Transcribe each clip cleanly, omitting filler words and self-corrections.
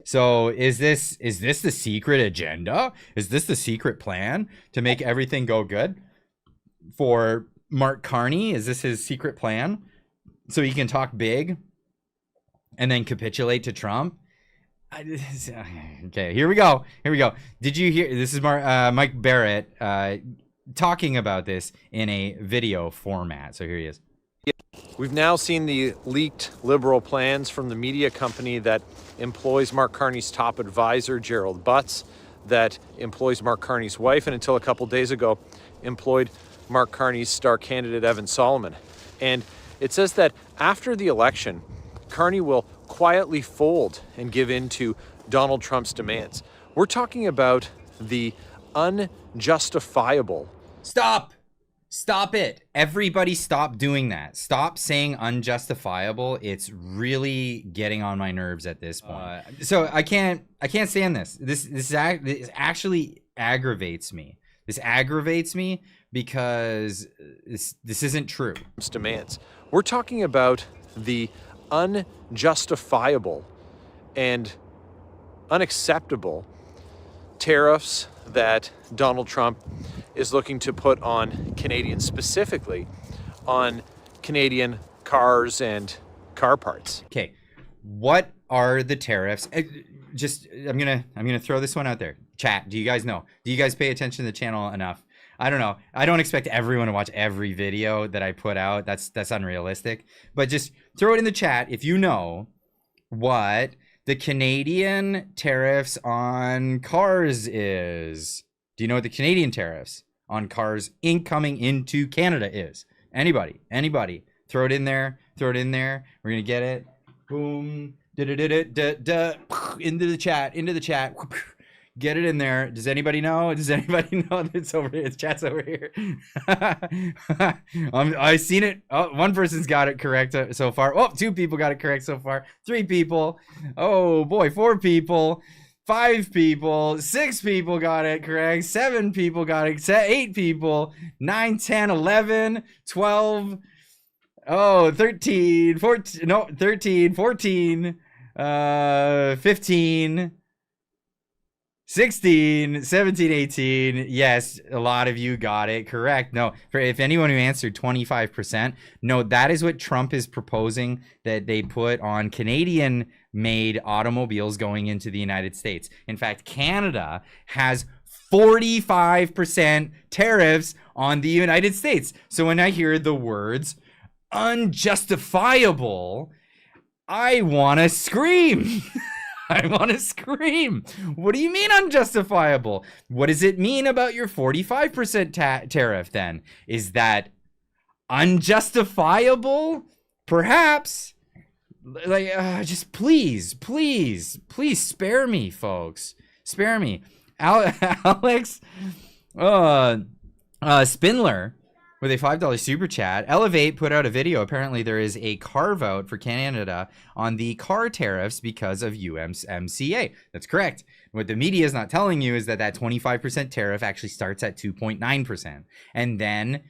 So is this the secret agenda? Is this the secret plan to make everything go good for Mark Carney? Is this his secret plan so he can talk big and then capitulate to Trump? Okay, here we go. Did you hear? This is Mike Barrett talking about this in a video format. So here he is. We've now seen the leaked Liberal plans from the media company that employs Mark Carney's top advisor, Gerald Butts, that employs Mark Carney's wife, and until a couple days ago, employed Mark Carney's star candidate, Evan Solomon. And it says that after the election, Carney will quietly fold and give in to Donald Trump's demands. We're talking about the unjustifiable. Stop it. Everybody stop doing that. Stop saying unjustifiable. It's really getting on my nerves at this point. So I can't stand this. This actually aggravates me. This aggravates me because this isn't true. Demands. We're talking about the unjustifiable and unacceptable tariffs that Donald Trump is looking to put on Canadians, specifically on Canadian cars and car parts. Okay, what are the tariffs? I'm gonna throw this one out there. Chat, do you guys know? Do you guys pay attention to the channel enough? I don't know. I don't expect everyone to watch every video that I put out. That's unrealistic. But just throw it in the chat if you know what the Canadian tariffs on cars is. Do you know what the Canadian tariffs on cars coming into Canada is? Anybody? Throw it in there. We're gonna get it. Boom. Into the chat. Get it in there. Does anybody know? It's over here. It's chat's over here. I've seen it. Oh, one person's got it correct so far. Oh, 2 people got it correct so far. 3 people. Oh boy, 4 people. 5 people. 6 people got it correct. 7 people got it. 8 people. 9, 10, 11, 12. Oh, 13, 14. No, 13, 14. 15. 16, 17, 18. Yes, a lot of you got it correct. No, if anyone who answered 25%, no, that is what Trump is proposing that they put on Canadian-made automobiles going into the United States. In fact, Canada has 45% tariffs on the United States. So when I hear the words unjustifiable, I want to scream. I want to scream. What do you mean unjustifiable? What does it mean about your 45% tariff then? Is that unjustifiable? Perhaps. Like, just please spare me, folks. Spare me. Alex Spindler with a $5 super chat. Elevate put out a video. Apparently there is a carve out for Canada on the car tariffs because of USMCA. That's correct. What the media is not telling you is that 25% tariff actually starts at 2.9% and then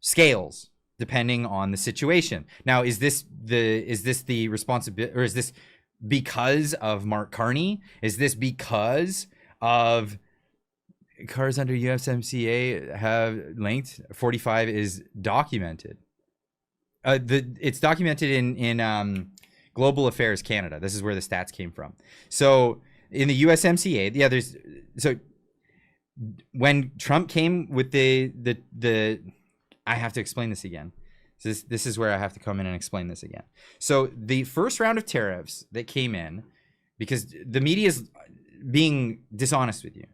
scales depending on the situation. Now, is this the responsibility, or is this because of Mark Carney? Is this because of cars under USMCA have length 45 is documented? It's documented in Global Affairs Canada. This is where the stats came from. So in the USMCA, yeah, so when Trump came with the I have to explain this again. So this is where I have to come in and explain this again. So the first round of tariffs that came in, because the media is being dishonest with you,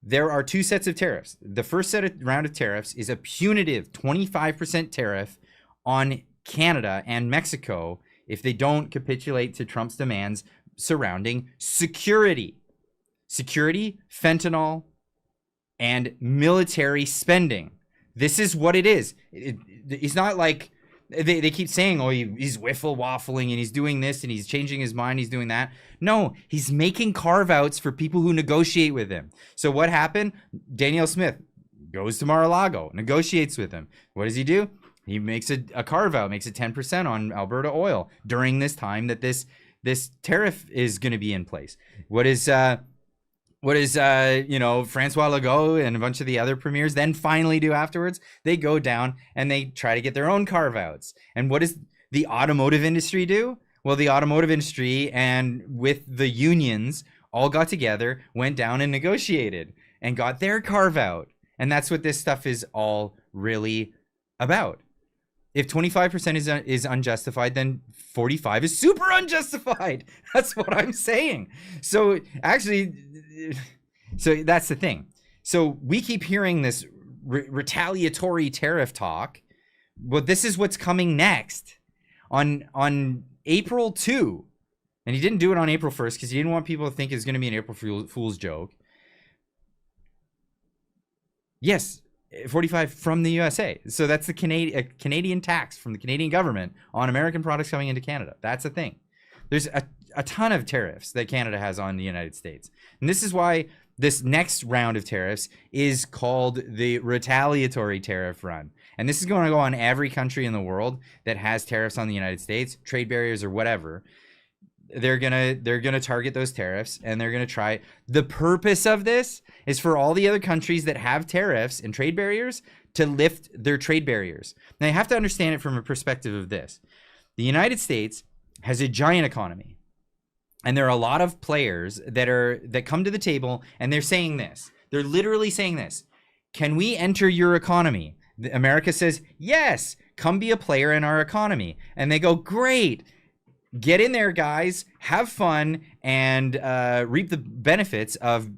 there are 2 sets of tariffs. The first round of tariffs is a punitive 25% tariff on Canada and Mexico if they don't capitulate to Trump's demands surrounding security, fentanyl, and military spending. This is what it is. It's not like they keep saying, oh, he's waffling and he's doing this and he's changing his mind, he's doing that. No, he's making carve-outs for people who negotiate with him. So what happened? Danielle Smith goes to Mar-a-Lago, negotiates with him. What does he do? He makes a carve-out, makes it 10% on Alberta oil during this time that this this tariff is going to be in place. What is Francois Legault and a bunch of the other premiers then finally do afterwards? They go down and they try to get their own carve-outs. And what does the automotive industry do? Well, the automotive industry and with the unions all got together, went down and negotiated and got their carve-out. And that's what this stuff is all really about. If 25% is unjustified, then 45 is super unjustified. That's what I'm saying. So actually, so that's the thing. So we keep hearing this retaliatory tariff talk, but this is what's coming next on April 2. And he didn't do it on April 1st because he didn't want people to think it's going to be an April Fool's joke. Yes, 45 from the USA. So that's the Canadian tax from the Canadian government on American products coming into Canada. That's the thing. There's a ton of tariffs that Canada has on the United States. And this is why this next round of tariffs is called the retaliatory tariff run. And this is going to go on every country in the world that has tariffs on the United States, trade barriers or whatever. They're gonna target those tariffs, and they're gonna try. The purpose of this is for all the other countries that have tariffs and trade barriers to lift their trade barriers. Now you have to understand it from a perspective of this: the United States has a giant economy, and there are a lot of players that come to the table, and they're saying this. They're literally saying this: can we enter your economy? America says yes. Come be a player in our economy, and they go, great. Get in there, guys, have fun, and reap the benefits of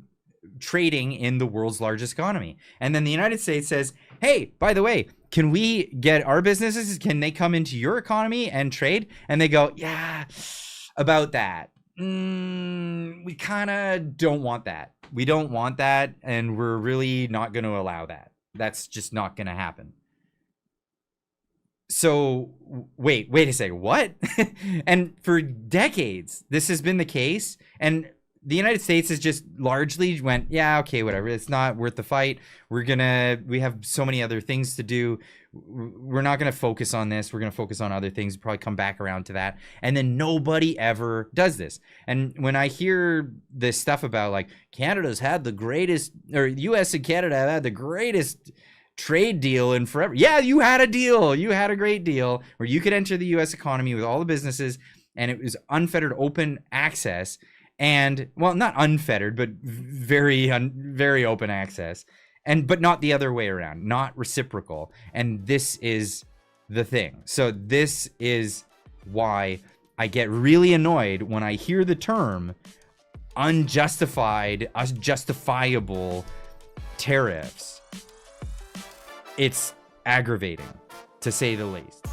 trading in the world's largest economy. And then the United States says, hey, by the way, can we get our businesses, can they come into your economy and trade? And they go, yeah, about that. We kind of don't want that. We don't want that, and we're really not going to allow that. That's just not going to happen. So wait a second, what? And for decades, this has been the case. And the United States has just largely went, yeah, okay, whatever. It's not worth the fight. We have so many other things to do. We're not going to focus on this. We're going to focus on other things. Probably come back around to that. And then nobody ever does this. And when I hear this stuff about like Canada's had the greatest, or US and Canada have had the greatest trade deal in forever. Yeah, you had a deal. You had a great deal where you could enter the US economy with all the businesses, and it was unfettered open access. And well, not unfettered, but very open access. But not the other way around, not reciprocal. And this is the thing. So this is why I get really annoyed when I hear the term unjustifiable tariffs. It's aggravating, to say the least.